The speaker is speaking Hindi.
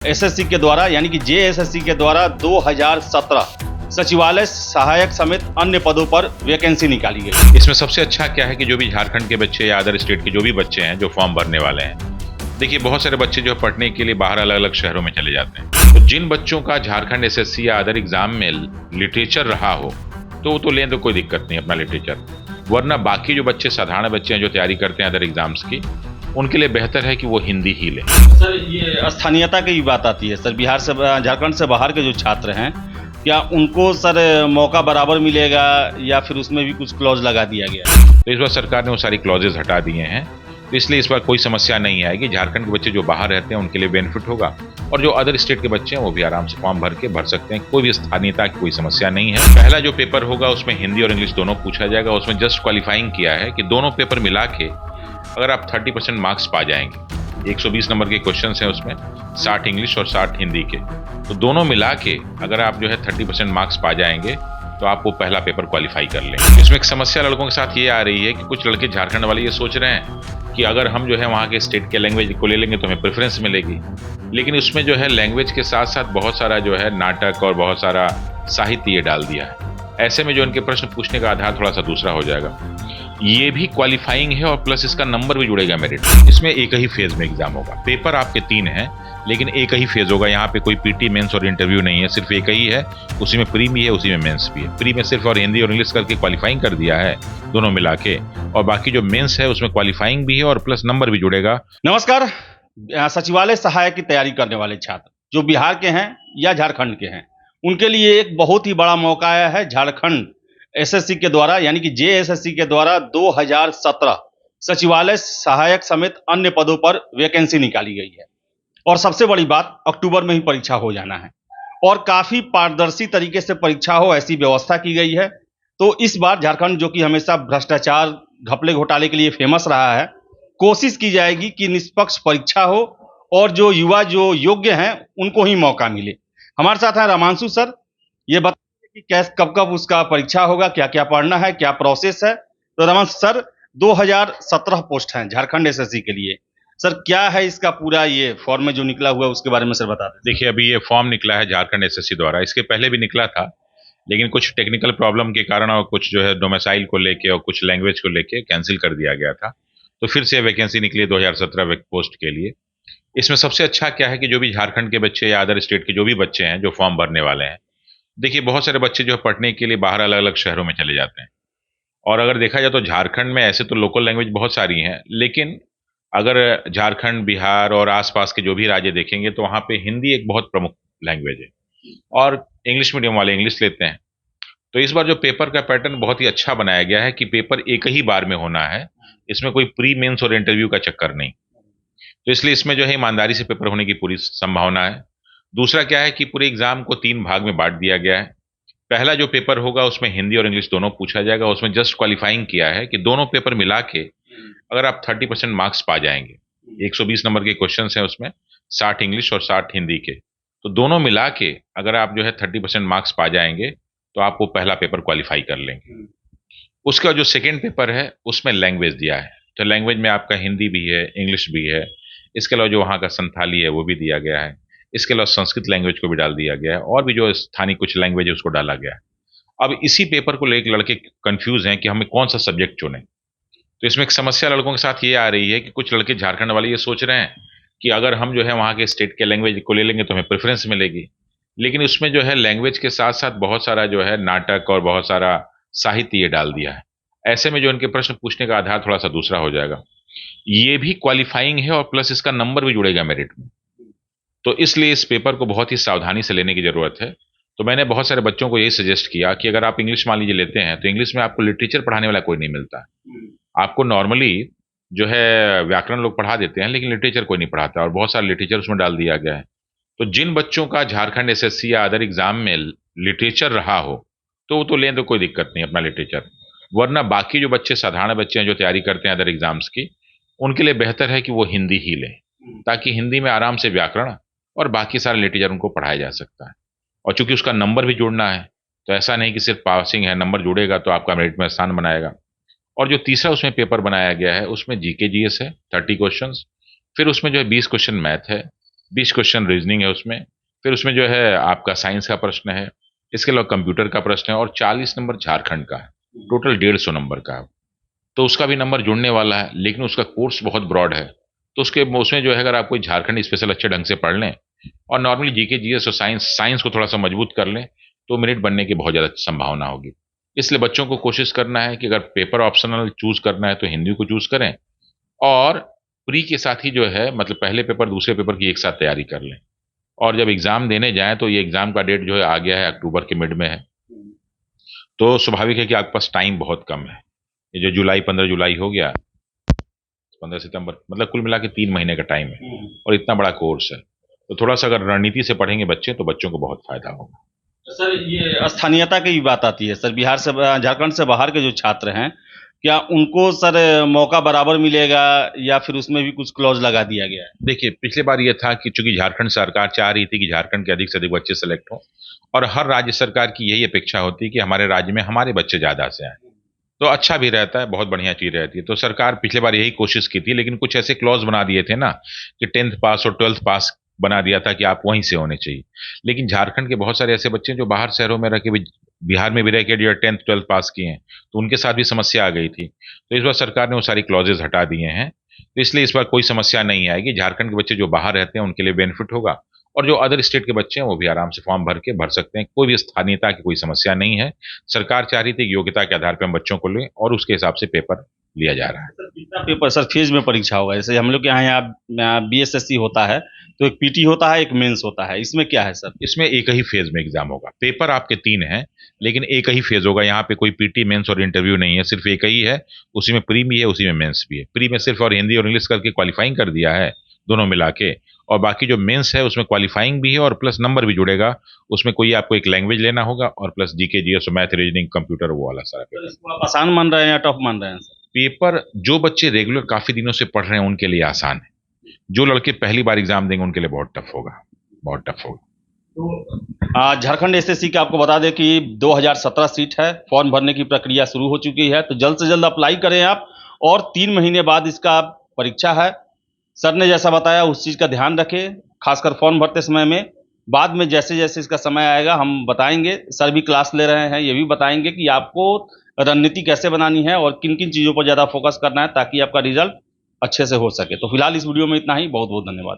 एसएससी के द्वारा यानी कि जेएसएससी के द्वारा 2017 सचिवालय सहायक समेत अन्य पदों पर वैकेंसी निकाली गई। इसमें सबसे अच्छा क्या है कि जो भी झारखंड के बच्चे या अदर स्टेट के जो भी बच्चे हैं जो फॉर्म भरने वाले हैं, देखिए बहुत सारे बच्चे जो पढ़ने के लिए बाहर अलग अलग शहरों में चले जाते हैं। तो जिन बच्चों का झारखंड एसएससी या अदर एग्जाम में लिटरेचर रहा हो तो वो तो लें, तो कोई दिक्कत नहीं अपना लिटरेचर। वरना बाकी जो बच्चे साधारण बच्चे हैं जो तैयारी करते हैं अदर एग्जाम्स की, उनके लिए बेहतर है कि वो हिंदी ही लें। सर ये स्थानीयता की बात आती है सर, बिहार से झारखंड से बाहर के जो छात्र हैं क्या उनको सर मौका बराबर मिलेगा या फिर उसमें भी कुछ क्लॉज लगा दिया गया है? तो इस बार सरकार ने वो सारी क्लॉजेज हटा दिए हैं, तो इसलिए इस बार कोई समस्या नहीं आएगी। झारखंड के बच्चे जो बाहर रहते हैं उनके लिए बेनिफिट होगा और जो अदर स्टेट के बच्चे हैं वो भी आराम से फॉर्म भर सकते हैं। कोई भी स्थानीयता की कोई समस्या नहीं है। पहला जो पेपर होगा उसमें हिंदी और इंग्लिश दोनों पूछा जाएगा। उसमें जस्ट क्वालिफाइंग किया है कि दोनों पेपर मिला के अगर आप 30% मार्क्स पा जाएंगे, 120 नंबर के क्वेश्चन हैं उसमें, 60 इंग्लिश और 60 हिंदी के, तो दोनों मिला के अगर आप जो है 30% मार्क्स पा जाएंगे तो आप वो पहला पेपर क्वालिफाई कर लेंगे। इसमें एक समस्या लड़कों के साथ ये आ रही है कि कुछ लड़के झारखंड वाले ये सोच रहे हैं कि अगर हम जो है वहाँ के स्टेट के लैंग्वेज को ले लेंगे तो हमें प्रेफरेंस मिलेगी, लेकिन उसमें जो है लैंग्वेज के साथ साथ बहुत सारा जो है नाटक और बहुत सारा साहित्य ये डाल दिया है। ऐसे में जो इनके प्रश्न पूछने का आधार थोड़ा सा दूसरा हो जाएगा। ये भी क्वालिफाइंग है और प्लस इसका नंबर भी जुड़ेगा मेरिट। इसमें एक ही फेज में एग्जाम होगा। पेपर आपके 3 हैं लेकिन एक ही फेज होगा। यहाँ पे कोई पीटी मेंस और इंटरव्यू नहीं है, सिर्फ एक ही है। उसी में प्री भी है, उसी में मेंस भी है। प्री में सिर्फ और हिंदी और इंग्लिश करके क्वालिफाइंग कर दिया है दोनों मिला के, और बाकी जो मेंस है उसमें क्वालिफाइंग भी है और प्लस नंबर भी जुड़ेगा। नमस्कार। सचिवालय सहायक की तैयारी करने वाले छात्र जो बिहार के हैं या झारखंड के हैं, उनके लिए एक बहुत ही बड़ा मौका आया है। झारखंड एसएससी के द्वारा यानी कि जेएसएससी के द्वारा 2017 सचिवालय सहायक समेत अन्य पदों पर वैकेंसी निकाली गई है और सबसे बड़ी बात अक्टूबर में ही परीक्षा हो जाना है और काफी पारदर्शी तरीके से परीक्षा हो ऐसी व्यवस्था की गई है। तो इस बार झारखंड जो कि हमेशा भ्रष्टाचार घपले घोटाले के लिए फेमस रहा है, कोशिश की जाएगी कि निष्पक्ष परीक्षा हो और जो युवा जो योग्य हैं उनको ही मौका मिले। हमारे साथ हैं रामांशु सर। ये बताइए कि कैसे कब कब उसका परीक्षा होगा, क्या क्या पढ़ना है, क्या प्रोसेस है? तो रामांशु सर 2017 पोस्ट हैं झारखंड एसएससी के लिए। सर क्या है इसका पूरा ये फॉर्म में जो निकला हुआ है उसके बारे में सर बता दें। देखिए अभी ये फॉर्म निकला है झारखंड एसएससी द्वारा। इसके पहले भी निकला था लेकिन कुछ टेक्निकल प्रॉब्लम के कारण और कुछ जो है डोमिसाइल को लेके और कुछ लैंग्वेज को लेके कैंसिल कर दिया गया था। तो फिर से वैकेंसी निकली 2017 पोस्ट के लिए। इसमें सबसे अच्छा क्या है कि जो भी झारखंड के बच्चे या अदर स्टेट के जो भी बच्चे हैं जो फॉर्म भरने वाले हैं, देखिए बहुत सारे बच्चे जो पढ़ने के लिए बाहर अलग अलग शहरों में चले जाते हैं। और अगर देखा जाए तो झारखंड में ऐसे तो लोकल लैंग्वेज बहुत सारी हैं, लेकिन अगर झारखंड, बिहार और आसपास के जो भी राज्य देखेंगे तो वहाँ पे हिंदी एक बहुत प्रमुख लैंग्वेज है और इंग्लिश मीडियम वाले इंग्लिश लेते हैं। तो इस बार जो पेपर का पैटर्न बहुत ही अच्छा बनाया गया है कि पेपर एक ही बार में होना है। इसमें कोई प्री मेंस और इंटरव्यू का चक्कर नहीं। तो इसलिए इसमें जो है ईमानदारी से पेपर होने की पूरी संभावना है। दूसरा क्या है कि पूरे एग्जाम को 3 भाग में बांट दिया गया है। पहला जो पेपर होगा उसमें हिंदी और इंग्लिश दोनों पूछा जाएगा। उसमें जस्ट क्वालिफाइंग किया है कि दोनों पेपर मिला के अगर आप 30% मार्क्स पा जाएंगे, 120 नंबर के क्वेश्चन हैं उसमें, 60 इंग्लिश और 60 हिंदी के, तो दोनों मिला के अगर आप जो है 30% मार्क्स पा जाएंगे तो आप वो पहला पेपर क्वालिफाई कर लेंगे। उसका जो सेकेंड पेपर है उसमें लैंग्वेज दिया है। तो लैंग्वेज में आपका हिंदी भी है, इंग्लिश भी है, इसके अलावा जो वहाँ का संथाली है वो भी दिया गया है। इसके अलावा संस्कृत लैंग्वेज को भी डाल दिया गया है और भी जो स्थानीय कुछ लैंग्वेज है उसको डाला गया है। अब इसी पेपर को लेकर लड़के कंफ्यूज हैं कि हमें कौन सा सब्जेक्ट चुनें। तो इसमें एक समस्या लड़कों के साथ ये आ रही है कि कुछ लड़के झारखंड वाले ये सोच रहे हैं कि अगर हम जो है वहाँ के स्टेट के लैंग्वेज को ले लेंगे तो हमें प्रेफरेंस मिलेगी, लेकिन उसमें जो है लैंग्वेज के साथ साथ बहुत सारा जो है नाटक और बहुत सारा साहित्य ये डाल दिया है। ऐसे में जो इनके प्रश्न पूछने का आधार थोड़ा सा दूसरा हो जाएगा। ये भी क्वालिफाइंग है और प्लस इसका नंबर भी जुड़ेगा मेरिट में। तो इसलिए इस पेपर को बहुत ही सावधानी से लेने की जरूरत है। तो मैंने बहुत सारे बच्चों को यही सजेस्ट किया कि अगर आप इंग्लिश मान लीजिए लेते हैं तो इंग्लिश में आपको लिटरेचर पढ़ाने वाला कोई नहीं मिलता। आपको नॉर्मली जो है व्याकरण लोग पढ़ा देते हैं लेकिन लिटरेचर कोई नहीं पढ़ाता और बहुत सारा लिटरेचर उसमें डाल दिया गया है। तो जिन बच्चों का झारखंड एसएससी या अदर एग्जाम में लिटरेचर रहा हो तो वो तो लें, तो कोई दिक्कत नहीं अपना लिटरेचर। वरना बाकी जो बच्चे साधारण बच्चे हैं जो तैयारी करते हैं अदर एग्जाम्स की, उनके लिए बेहतर है कि वो हिंदी ही लें, ताकि हिंदी में आराम से व्याकरण और बाकी सारे लिटरेचर उनको पढ़ाया जा सकता है। और चूंकि उसका नंबर भी जुड़ना है तो ऐसा नहीं कि सिर्फ पासिंग है, नंबर जुड़ेगा तो आपका मेरिट में स्थान बनाएगा। और जो तीसरा उसमें पेपर बनाया गया है उसमें जीके जीएस है 30 क्वेश्चंस, फिर उसमें जो है 20 क्वेश्चन मैथ है, 20 क्वेश्चन रीजनिंग है उसमें, फिर उसमें जो है आपका साइंस का प्रश्न है, इसके अलावा कंप्यूटर का प्रश्न है और 40 नंबर झारखंड का है। टोटल 150 नंबर का है। तो उसका भी नंबर जुड़ने वाला है, लेकिन उसका कोर्स बहुत ब्रॉड है। तो उसमें जो है अगर आप कोई झारखंड स्पेशल अच्छे ढंग से पढ़ लें और नॉर्मली जीके जीएस और साइंस को थोड़ा सा मजबूत कर लें तो मेरिट बनने की बहुत ज़्यादा संभावना होगी। इसलिए बच्चों को कोशिश करना है कि अगर पेपर ऑप्शनल चूज करना है तो हिंदी को चूज करें और प्री के साथ ही जो है मतलब पहले पेपर दूसरे पेपर की एक साथ तैयारी कर लें। और जब एग्जाम देने जाएं तो ये एग्जाम का डेट जो है आ गया है, अक्टूबर के मिड में है। तो स्वाभाविक है कि आपके पास टाइम बहुत कम है। ये जो 15 जुलाई हो गया, 15 सितंबर, मतलब कुल मिला के 3 महीने का टाइम है और इतना बड़ा कोर्स है। तो थोड़ा सा अगर रणनीति से पढ़ेंगे बच्चे तो बच्चों को बहुत फायदा होगा। सर ये स्थानीयता की भी बात आती है सर, बिहार से झारखंड से बाहर के जो छात्र हैं, क्या उनको सर मौका बराबर मिलेगा या फिर उसमें भी कुछ क्लॉज लगा दिया गया है? देखिए, पिछली बार ये था कि चूंकि झारखंड सरकार चाह रही थी कि झारखंड के अधिक से अधिक बच्चे सेलेक्ट हों और हर राज्य सरकार की यही अपेक्षा होती है कि हमारे राज्य में हमारे बच्चे ज्यादा से आए, तो अच्छा भी रहता है, बहुत बढ़िया चीज रहती है। तो सरकार पिछले बार यही कोशिश की थी, लेकिन कुछ ऐसे क्लॉज बना दिए थे ना कि 10th पास और 12th पास बना दिया था कि आप वहीं से होने चाहिए। लेकिन झारखंड के बहुत सारे ऐसे बच्चे जो बाहर शहरों में रह के भी, बिहार में भी रह के जो 10th 12th पास किए हैं, तो उनके साथ भी समस्या आ गई थी। तो इस बार सरकार ने वो सारी क्लॉजेज हटा दिए हैं, तो इसलिए इस बार कोई समस्या नहीं आएगी। झारखंड के बच्चे जो बाहर रहते हैं उनके लिए बेनिफिट होगा और जो अदर स्टेट के बच्चे हैं वो भी आराम से फॉर्म भर सकते हैं। कोई भी स्थानीयता की कोई समस्या नहीं है। सरकार चाह रही थी कि योग्यता के आधार पर हम बच्चों को लें और उसके हिसाब से पेपर लिया जा रहा है। सर कितना पेपर सर फेज में परीक्षा होगा? जैसे हम लोग के यहाँ बीएसएससी होता है तो एक पीटी होता है, एक मेंस होता है, इसमें क्या है सर? इसमें एक ही फेज में एग्जाम होगा। पेपर आपके 3 हैं लेकिन एक ही फेज होगा। यहाँ पे कोई पीटी, मेंस और इंटरव्यू नहीं है, सिर्फ एक ही है। उसी में प्री भी है, उसी में मेंस भी है। प्री में सिर्फ और हिंदी और इंग्लिश करके क्वालिफाइंग कर दिया है दोनों मिला के, और बाकी जो मेंस है उसमें क्वालिफाइंग भी है और प्लस नंबर भी जुड़ेगा। उसमें कोई आपको एक लैंग्वेज लेना होगा और प्लस जीके जीएस और मैथ, रीजनिंग, कंप्यूटर, वो वाला सारा पेपर। इसको आप आसान मान रहे हैं या टफ मान रहे हैं सर? पेपर जो बच्चे रेगुलर काफी दिनों से पढ़ रहे हैं उनके लिए आसान है। जो लड़के पहली बार एग्जाम देंगे उनके लिए बहुत टफ होगा, बहुत टफ होगा। तो झारखंड एसएससी का आपको बता दें कि 2017 सीट है, फॉर्म भरने की प्रक्रिया शुरू हो चुकी है, तो जल्द से जल्द अप्लाई करें आप। और 3 महीने बाद इसका परीक्षा है। सर ने जैसा बताया उस चीज़ का ध्यान रखें, खासकर फॉर्म भरते समय में। बाद में जैसे जैसे इसका समय आएगा हम बताएंगे, सर भी क्लास ले रहे हैं, ये भी बताएंगे कि आपको रणनीति कैसे बनानी है और किन किन चीज़ों पर ज़्यादा फोकस करना है ताकि आपका रिजल्ट अच्छे से हो सके। तो फिलहाल इस वीडियो में इतना ही। बहुत बहुत धन्यवाद।